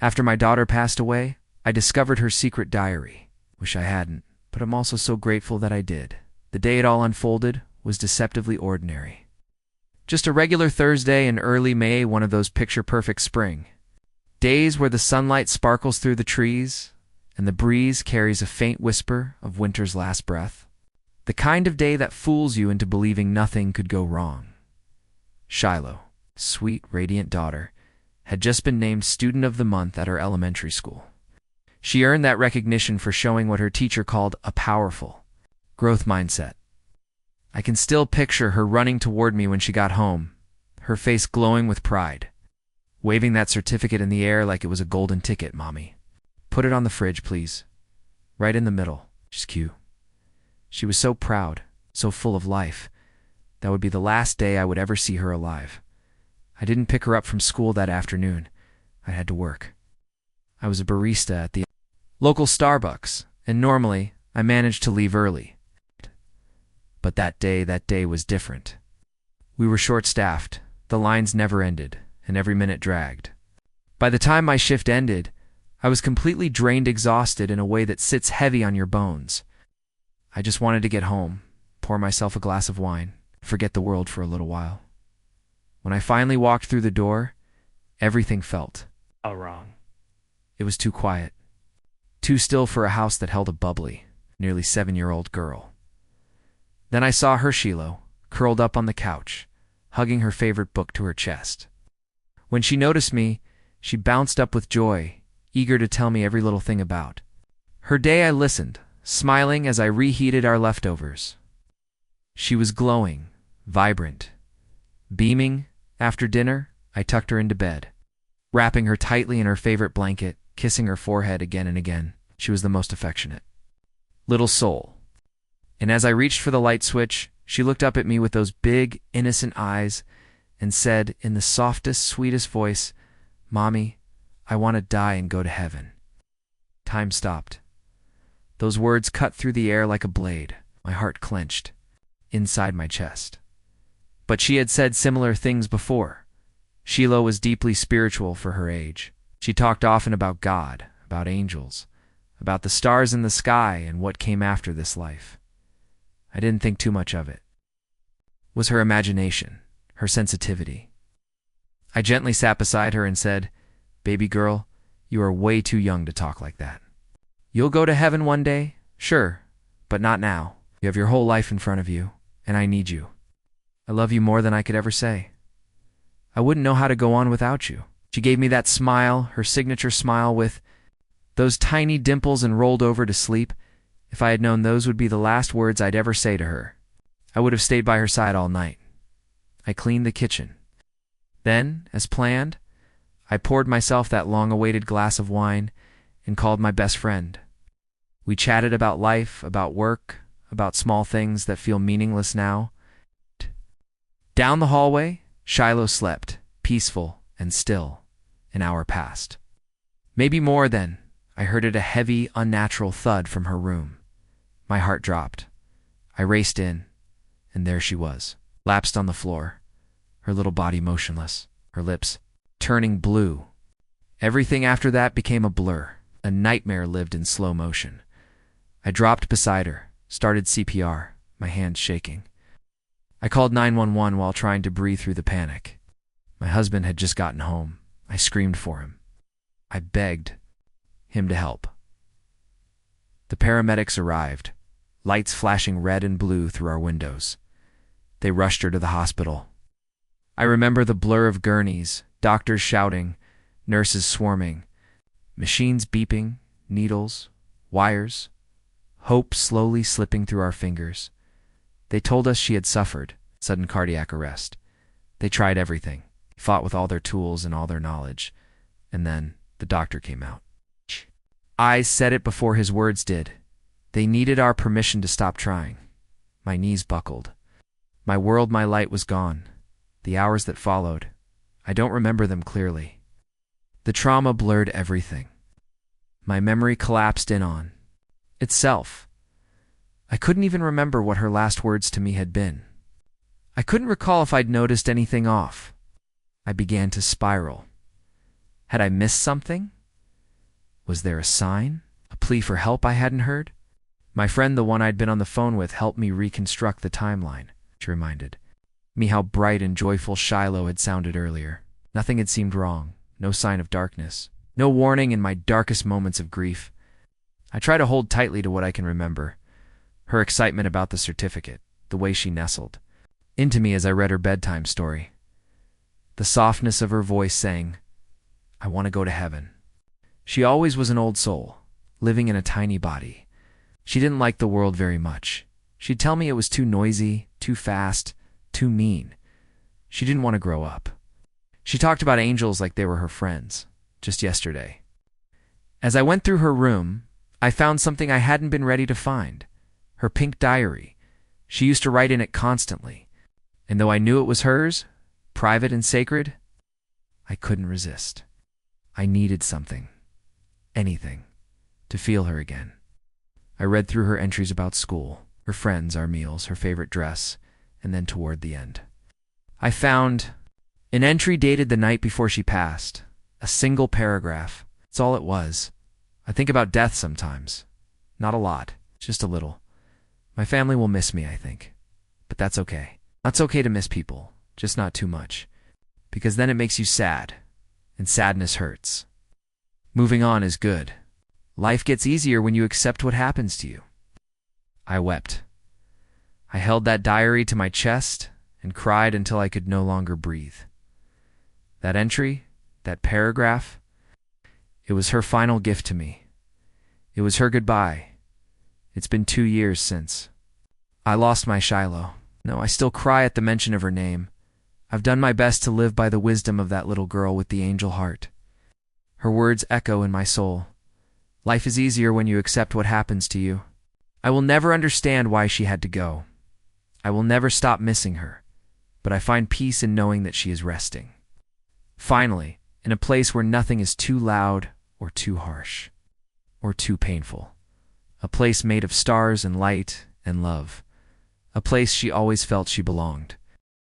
After my daughter passed away, I discovered her secret diary. Wish I hadn't, but I'm also so grateful that I did. The day it all unfolded was deceptively ordinary. Just a regular Thursday in early May, one of those picture-perfect spring days where the sunlight sparkles through the trees and the breeze carries a faint whisper of winter's last breath. The kind of day that fools you into believing nothing could go wrong. Shiloh, sweet, radiant daughter, had just been named Student of the Month at her elementary school. She earned that recognition for showing what her teacher called a powerful growth mindset. I can still picture her running toward me when she got home, her face glowing with pride, waving that certificate in the air like it was a golden ticket. Mommy, put it on the fridge, please. Right in the middle. She's cute. She was so proud, so full of life. That would be the last day I would ever see her alive. I didn't pick her up from school that afternoon. I had to work. I was a barista at the local Starbucks, and normally I managed to leave early. But that day was different. We were short-staffed, the lines never ended, and every minute dragged. By the time my shift ended, I was completely drained, exhausted in a way that sits heavy on your bones. I just wanted to get home, pour myself a glass of wine, forget the world for a little while. When I finally walked through the door, everything felt all wrong. It was too quiet, too still for a house that held a bubbly, nearly 7-year-old girl. Then I saw her, Shiloh, curled up on the couch, hugging her favorite book to her chest. When she noticed me, she bounced up with joy, eager to tell me every little thing about her day. I listened, smiling as I reheated our leftovers. She was glowing, vibrant, beaming. After dinner, I tucked her into bed, wrapping her tightly in her favorite blanket, kissing her forehead again and again. She was the most affectionate little soul. And as I reached for the light switch, she looked up at me with those big, innocent eyes and said in the softest, sweetest voice, "Mommy, I want to die and go to heaven." Time stopped. Those words cut through the air like a blade. My heart clenched inside my chest. But she had said similar things before. Shiloh was deeply spiritual for her age. She talked often about God, about angels, about the stars in the sky and what came after this life. I didn't think too much of it. It was her imagination, her sensitivity. I gently sat beside her and said, "Baby girl, you are way too young to talk like that. You'll go to heaven one day, sure, but not now. You have your whole life in front of you, and I need you. I love you more than I could ever say. I wouldn't know how to go on without you." She gave me that smile, her signature smile with those tiny dimples, and rolled over to sleep. If I had known those would be the last words I'd ever say to her, I would have stayed by her side all night. I cleaned the kitchen. Then, as planned, I poured myself that long-awaited glass of wine and called my best friend. We chatted about life, about work, about small things that feel meaningless now. Down the hallway, Shiloh slept, peaceful and still. An hour passed. Maybe more then. I heard a heavy, unnatural thud from her room. My heart dropped. I raced in, and there she was, lapsed on the floor, her little body motionless, her lips turning blue. Everything after that became a blur. A nightmare lived in slow motion. I dropped beside her, started CPR, my hands shaking. I called 911 while trying to breathe through the panic. My husband had just gotten home. I screamed for him. I begged him to help. The paramedics arrived, lights flashing red and blue through our windows. They rushed her to the hospital. I remember the blur of gurneys, doctors shouting, nurses swarming, machines beeping, needles, wires, hope slowly slipping through our fingers. They told us she had suffered sudden cardiac arrest. They tried everything, fought with all their tools and all their knowledge, and then the doctor came out. Eyes said it before his words did. They needed our permission to stop trying. My knees buckled. My world, my light was gone. The hours that followed, I don't remember them clearly. The trauma blurred everything. My memory collapsed in on itself. I couldn't even remember what her last words to me had been. I couldn't recall if I'd noticed anything off. I began to spiral. Had I missed something? Was there a sign? A plea for help I hadn't heard? My friend, the one I'd been on the phone with, helped me reconstruct the timeline. She reminded me how bright and joyful Shiloh had sounded earlier. Nothing had seemed wrong. No sign of darkness. No warning in my darkest moments of grief. I try to hold tightly to what I can remember. Her excitement about the certificate, the way she nestled into me as I read her bedtime story. The softness of her voice saying, "I want to go to heaven." She always was an old soul, living in a tiny body. She didn't like the world very much. She'd tell me it was too noisy, too fast, too mean. She didn't want to grow up. She talked about angels like they were her friends, just yesterday. As I went through her room, I found something I hadn't been ready to find. Her pink diary. She used to write in it constantly. And though I knew it was hers, private and sacred, I couldn't resist. I needed something, anything, to feel her again. I read through her entries about school, her friends, our meals, her favorite dress, and then toward the end, I found an entry dated the night before she passed. A single paragraph. That's all it was. I think about death sometimes. Not a lot, just a little. My family will miss me, I think. But that's okay. It's okay to miss people, just not too much. Because then it makes you sad, and sadness hurts. Moving on is good. Life gets easier when you accept what happens to you. I wept. I held that diary to my chest and cried until I could no longer breathe. That entry, that paragraph, it was her final gift to me. It was her goodbye. It's been 2 years since. I lost my Shiloh. No, I still cry at the mention of her name. I've done my best to live by the wisdom of that little girl with the angel heart. Her words echo in my soul. Life is easier when you accept what happens to you. I will never understand why she had to go. I will never stop missing her, but I find peace in knowing that she is resting. Finally, in a place where nothing is too loud or too harsh or too painful. A place made of stars and light and love. A place she always felt she belonged.